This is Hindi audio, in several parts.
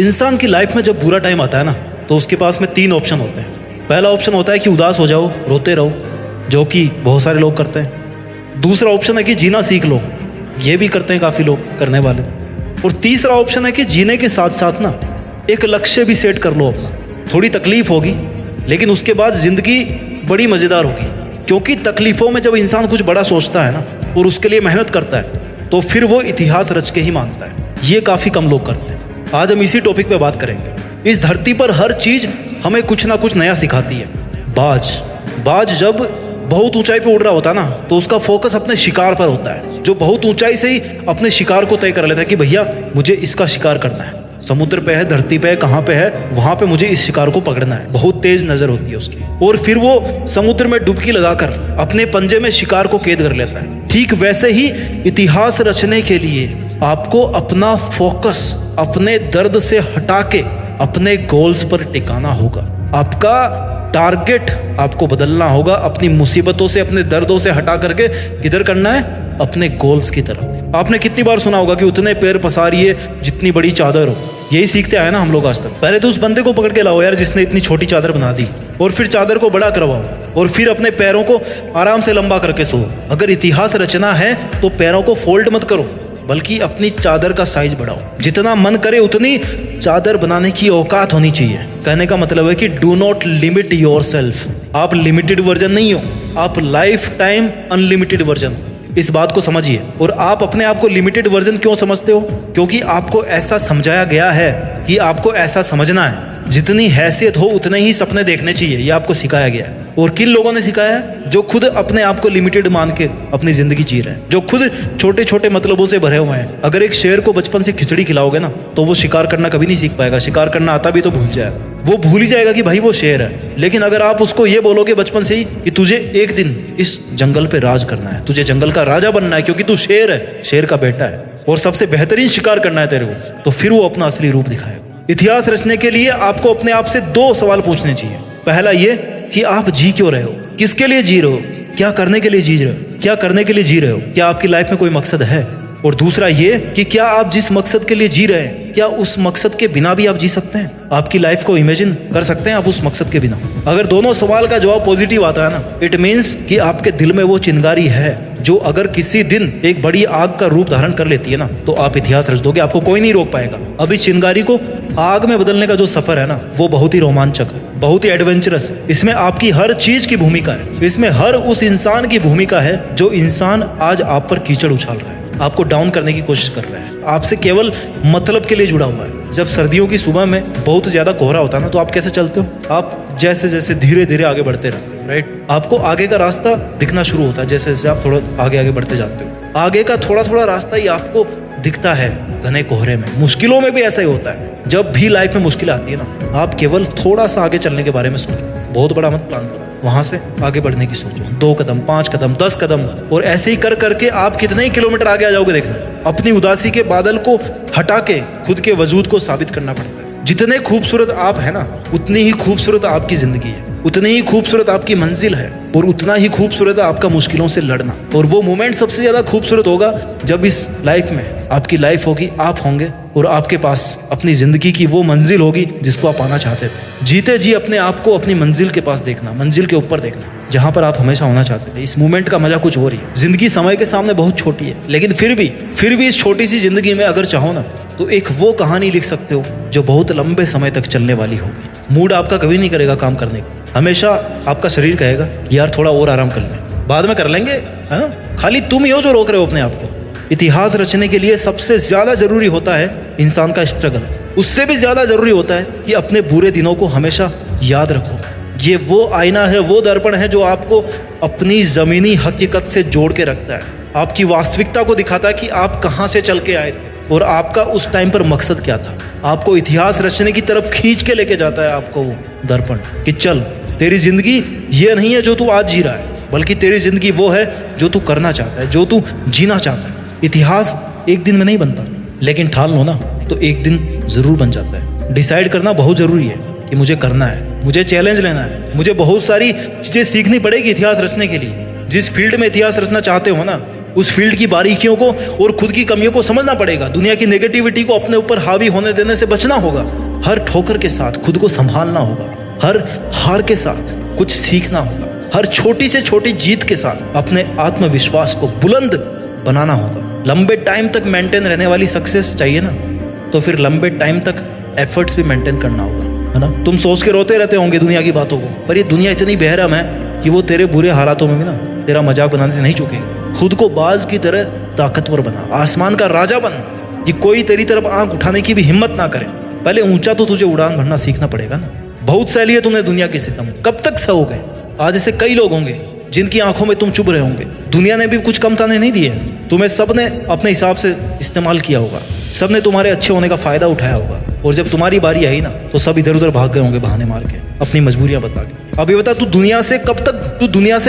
इंसान की लाइफ में जब बुरा टाइम आता है ना, तो उसके पास में 3 ऑप्शन होते हैं। पहला ऑप्शन होता है कि उदास हो जाओ, रोते रहो, जो कि बहुत सारे लोग करते हैं। दूसरा ऑप्शन है कि जीना सीख लो, ये भी करते हैं काफ़ी लोग करने वाले। और तीसरा ऑप्शन है कि जीने के साथ साथ ना एक लक्ष्य भी सेट कर लो अपना। थोड़ी तकलीफ होगी, लेकिन उसके बाद ज़िंदगी बड़ी मज़ेदार होगी, क्योंकि तकलीफ़ों में जब इंसान कुछ बड़ा सोचता है ना और उसके लिए मेहनत करता है, तो फिर वो इतिहास रच के ही मानता है। ये काफ़ी कम लोग करते हैं। आज हम इसी टॉपिक पे बात करेंगे। इस धरती पर हर चीज़ हमें कुछ ना कुछ नया सिखाती है। बाज जब बहुत ऊंचाई पे उड़ रहा होता है ना, तो उसका फोकस अपने शिकार पर होता है। जो बहुत ऊंचाई से ही अपने शिकार को तय कर लेता है कि भैया मुझे इसका शिकार करना है। समुद्र पे है, धरती पे है, कहाँ पे है, वहां पे मुझे इस शिकार को पकड़ना है। बहुत तेज नजर होती है उसकी, और फिर वो समुद्र में डुबकी लगाकर अपने पंजे में शिकार को कैद कर लेता है। ठीक वैसे ही इतिहास रचने के लिए आपको अपना फोकस अपने दर्द से हटा के अपने गोल्स पर टिकाना होगा। आपका टारगेट आपको बदलना होगा। अपनी मुसीबतों से, अपने दर्दों से हटा करके किधर करना है? अपने गोल्स की तरफ। आपने कितनी बार सुना होगा कि उतने पैर पसारिए जितनी बड़ी चादर हो। यही सीखते आए ना हम लोग आज तक। पहले तो उस बंदे को पकड़ के लाओ यार जिसने इतनी छोटी चादर बना दी, और फिर चादर को बड़ा करवाओ, और फिर अपने पैरों को आराम से लंबा करके सो। अगर इतिहास रचना है तो पैरों को फोल्ड मत करो, बल्कि अपनी चादर का साइज बढ़ाओ। जितना मन करे उतनी चादर बनाने की औकात होनी चाहिए। कहने का मतलब है कि डू नॉट लिमिट योरसेल्फ। आप लिमिटेड वर्जन नहीं हो, आप लाइफ टाइम अनलिमिटेड वर्जन हो। इस बात को समझिए। और आप अपने आप को लिमिटेड वर्जन क्यों समझते हो? क्योंकि आपको ऐसा समझाया गया है कि आपको ऐसा समझना है। जितनी हैसियत हो उतने ही सपने देखने चाहिए, ये आपको सिखाया गया है। और किन लोगों ने सिखाया है? जो खुद अपने आप को लिमिटेड मान के अपनी जिंदगी जी रहे हैं, जो खुद छोटे छोटे मतलबों से भरे हुए हैं। अगर एक शेर को बचपन से खिचड़ी खिलाओगे ना, तो वो शिकार करना कभी नहीं सीख पाएगा। शिकार करना आता भी तो भूल जाएगा। वो भूल ही जाएगा कि भाई वो शेर है। लेकिन अगर आप उसको ये बोलोगे बचपन से ही कि तुझे एक दिन इस जंगल पे राज करना है, तुझे जंगल का राजा बनना है, क्योंकि तू शेर है, शेर का बेटा है, और सबसे बेहतरीन शिकार करना है तेरे को, तो फिर वो अपना असली रूप दिखाएगा। इतिहास रचने के लिए आपको अपने आप से 2 सवाल पूछने चाहिए। पहला ये कि आप जी क्यों रहे हो, किसके लिए जी रहे हो, क्या करने के लिए जी रहे हो, क्या करने के लिए जी रहे हो, क्या आपकी लाइफ में कोई मकसद है। और दूसरा ये कि क्या आप जिस मकसद के लिए जी रहे हैं, क्या उस मकसद के बिना भी आप जी सकते हैं? आपकी लाइफ को इमेजिन कर सकते हैं आप उस मकसद के बिना? अगर दोनों सवाल का जवाब पॉजिटिव आता है ना, इट मीन्स कि आपके दिल में वो चिंगारी है जो अगर किसी दिन एक बड़ी आग का रूप धारण कर लेती है ना, तो आप इतिहास रच दोगे। आपको कोई नहीं रोक पाएगा। अब इस चिंगारी को आग में बदलने का जो सफर है ना, वो बहुत ही रोमांचक है, बहुत ही एडवेंचरस है। इसमें आपकी हर चीज की भूमिका है। इसमें हर उस इंसान की भूमिका है जो इंसान आज आप पर कीचड़ उछाल रहा है, आपको डाउन करने की कोशिश कर रहा है, आपसे केवल मतलब के लिए जुड़ा हुआ है। जब सर्दियों की सुबह में बहुत ज्यादा कोहरा होता है ना, तो आप कैसे चलते हो? आप जैसे जैसे धीरे धीरे आगे बढ़ते रहते हो, राइट? आपको आगे का रास्ता दिखना शुरू होता है जैसे जैसे आप थोड़ा आगे आगे बढ़ते जाते हो। आगे का थोड़ा थोड़ा रास्ता ही आपको दिखता है घने कोहरे में। मुश्किलों में भी ऐसा ही होता है। जब भी लाइफ में मुश्किल आती है ना, आप केवल थोड़ा सा आगे चलने के बारे में सोचो। बहुत बड़ा मत प्लान करो, वहां से आगे बढ़ने की सोचो। 2 कदम, 5 कदम, 10 कदम, और ऐसे ही कर करके आप कितने ही किलोमीटर आगे आ जाओगे देखना। अपनी उदासी के बादल को हटा के खुद के वजूद को साबित करना पड़ता है। जितने खूबसूरत आप है ना, उतनी ही खूबसूरत आपकी जिंदगी है, उतनी ही खूबसूरत आपकी मंजिल है, और उतना ही खूबसूरत है आपका मुश्किलों से लड़ना। और वो मोमेंट सबसे ज्यादा खूबसूरत होगा जब इस लाइफ में आपकी लाइफ होगी, आप होंगे, और आपके पास अपनी जिंदगी की वो मंजिल होगी जिसको आप पाना चाहते थे। जीते जी अपने आप को अपनी मंजिल के पास देखना, मंजिल के ऊपर देखना, जहां पर आप हमेशा होना चाहते थे। इस मोमेंट का मजा कुछ और ही है। जिंदगी समय के सामने बहुत छोटी है, लेकिन फिर भी इस छोटी सी जिंदगी में अगर चाहो ना, तो एक वो कहानी लिख सकते हो जो बहुत लंबे समय तक चलने वाली होगी। मूड आपका कभी नहीं करेगा काम करने का। हमेशा आपका शरीर कहेगा यार थोड़ा और आराम कर ले, बाद में कर लेंगे, है ना? खाली तुम ही हो जो रोक रहे हो अपने आप को। इतिहास रचने के लिए सबसे ज्यादा जरूरी होता है इंसान का स्ट्रगल। उससे भी ज्यादा जरूरी होता है कि अपने बुरे दिनों को हमेशा याद रखो। ये वो आईना है, वो दर्पण है जो आपको अपनी जमीनी हकीकत से जोड़ के रखता है। आपकी वास्तविकता को दिखाता है कि आप कहाँ से चल के आए थे और आपका उस टाइम पर मकसद क्या था। आपको इतिहास रचने की तरफ खींच के लेके जाता है आपको वो दर्पण, कि चल तेरी जिंदगी ये नहीं है जो तू आज जी रहा है, बल्कि तेरी जिंदगी वो है जो तू करना चाहता है, जो तू जीना चाहता है। इतिहास एक दिन में नहीं बनता, लेकिन ठान लो ना तो एक दिन जरूर बन जाता है। डिसाइड करना बहुत जरूरी है कि मुझे करना है, मुझे चैलेंज लेना है, मुझे बहुत सारी चीजें सीखनी पड़ेगी इतिहास रचने के लिए। जिस फील्ड में इतिहास रचना चाहते हो ना, उस फील्ड की बारीकियों को और खुद की कमियों को समझना पड़ेगा। दुनिया की नेगेटिविटी को अपने ऊपर हावी होने देने से बचना होगा। हर ठोकर के साथ खुद को संभालना होगा। हर हार के साथ कुछ सीखना होगा। हर छोटी से छोटी जीत के साथ अपने आत्मविश्वास को बुलंद बनाना होगा। लंबे टाइम तक मेंटेन रहने वाली सक्सेस चाहिए ना, तो फिर लंबे टाइम तक एफर्ट्स भी मेंटेन करना होगा, है ना। तुम सोच के रोते रहते होंगे दुनिया की बातों को, पर ये दुनिया इतनी बेरहम है कि वो तेरे बुरे हालातों में भी ना तेरा मजाक बनाने से नहीं चूकेगी। खुद को बाज की तरह ताकतवर बना, आसमान का राजा बन कि कोई तेरी तरफ आंख उठाने की भी हिम्मत ना करे। पहले ऊंचा तो तुझे उड़ान भरना सीखना पड़ेगा ना। बहुत सहली है तुमने दुनिया की सितम, कब तक सहोगे। आज ऐसे कई लोग होंगे जिनकी आंखों में तुम चुभ रहे होंगे। दुनिया ने भी कुछ कम ताने नहीं दिए, तुम्हें सबने अपने हिसाब से इस्तेमाल किया होगा। सबने तुम्हारे अच्छे होने का फायदा उठाया होगा, और जब तुम्हारी बारी आई ना तो सब इधर उधर भाग गए होंगे बहाने मार के, अपनी मजबूरियां बता के। अब ये बता, तू दुनिया से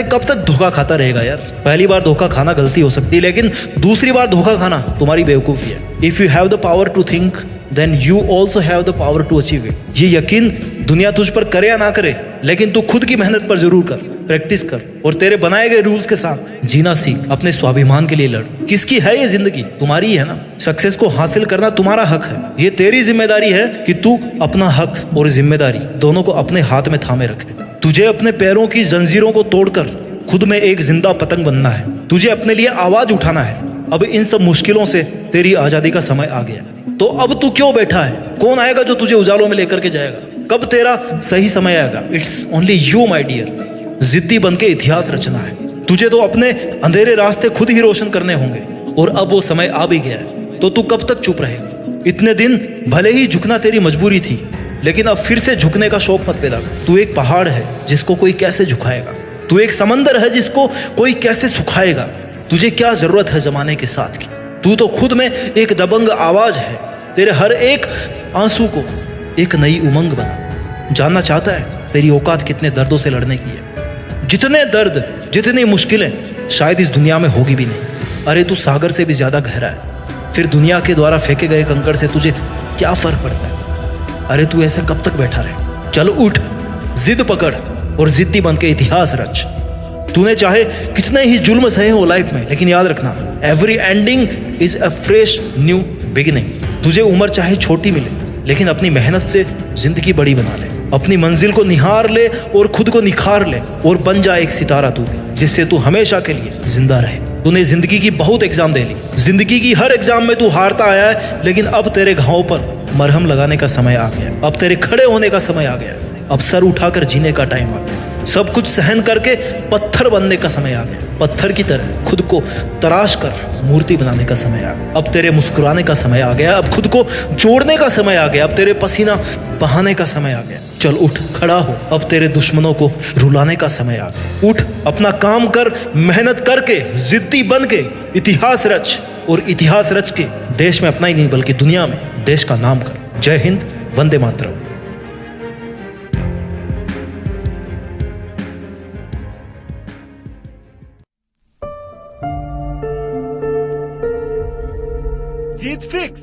कब तक धोखा खाता रहेगा यार। पहली बार धोखा खाना गलती हो सकती है, लेकिन दूसरी बार धोखा खाना तुम्हारी बेवकूफ़ी है। If you have the power to think then you also have the power to achieve it. ये यकीन दुनिया तुझ पर करे या ना करे, लेकिन तू खुद की मेहनत पर जरूर कर, प्रैक्टिस कर, और तेरे बनाए गए रूल्स के साथ जीना सीख। अपने स्वाभिमान के लिए लड़। किसकी है ये जिंदगी? तुम्हारी ही है ना। सक्सेस को हासिल करना तुम्हारा हक है। ये तेरी जिम्मेदारी है कि तू अपना हक और जिम्मेदारी दोनों को अपने हाथ में थामे रखे। तुझे अपने पैरों की जंजीरों को तोड़कर खुद में एक जिंदा पतंग बनना है। तुझे अपने लिए आवाज उठाना है। अब इन सब मुश्किलों से तेरी आजादी का समय आ गया, तो अब तू क्यों बैठा है? कौन आएगा जो तुझे उजालों में लेकर के जाएगा? कब तेरा सही समय आएगा? It's only you my dear. जिद्दी बन के इतिहास रचना है। तुझे तो अपने अंधेरे रास्ते खुद ही रोशन करने होंगे, और अब वो समय आ भी गया है। तो तू कब तक चुप रहेगा? इतने दिन भले ही झुकना तेरी मजबूरी थी, लेकिन अब फिर से झुकने का शौक मत पैदा कर। तू एक पहाड़ है जिसको कोई कैसे झुकाएगा। तू एक समंदर है जिसको कोई कैसे सुखाएगा। तुझे क्या जरूरत है जमाने के साथ की? तू तो खुद में एक दबंग आवाज है। तेरे हर एक आंसू को एक नई उमंग बना। जानना चाहता है तेरी औकात कितने दर्दों से लड़ने की है? जितने दर्द, जितनी मुश्किलें शायद इस दुनिया में होगी भी नहीं। अरे तू सागर से भी ज्यादा गहरा है। फिर दुनिया के द्वारा फेंके गए कंकड़ से तुझे क्या फर्क पड़ता है? अरे तू ऐसे कब तक बैठा रहे? चल उठ, जिद पकड़ और जिद्दी बन के इतिहास रच। तूने चाहे कितने ही जुल्म सहे हो लाइफ में, लेकिन याद रखना, every ending is a fresh new beginning. तुझे उम्र चाहे छोटी मिले, लेकिन अपनी मेहनत से जिंदगी बड़ी बना ले। अपनी मंजिल को निहार ले और खुद को निखार ले, और बन जा एक सितारा तू भी, जिससे तू हमेशा के लिए जिंदा रहे। तूने जिंदगी की बहुत एग्जाम दे ली। जिंदगी की हर एग्जाम में तू हारता आया है, लेकिन अब तेरे घावों पर मरहम लगाने का समय आ गया। अब तेरे खड़े होने का समय आ गया। अब सर उठाकर जीने का टाइम आ गया। सब कुछ सहन करके पत्थर बनने का समय आ गया। पत्थर की तरह खुद को तराश कर मूर्ति बनाने का समय आ गया। अब तेरे मुस्कुराने का समय आ गया। अब खुद को जोड़ने का समय आ गया। अब तेरे पसीना बहाने का समय आ गया। चल उठ, खड़ा हो। अब तेरे दुश्मनों को रुलाने का समय आ गया। उठ, अपना काम कर, मेहनत करके, जिद्दी बन के इतिहास रच, और इतिहास रच के देश में अपना ही नहीं बल्कि दुनिया में देश का नाम कर। जय हिंद, वंदे मातरम। जीत फिक्स।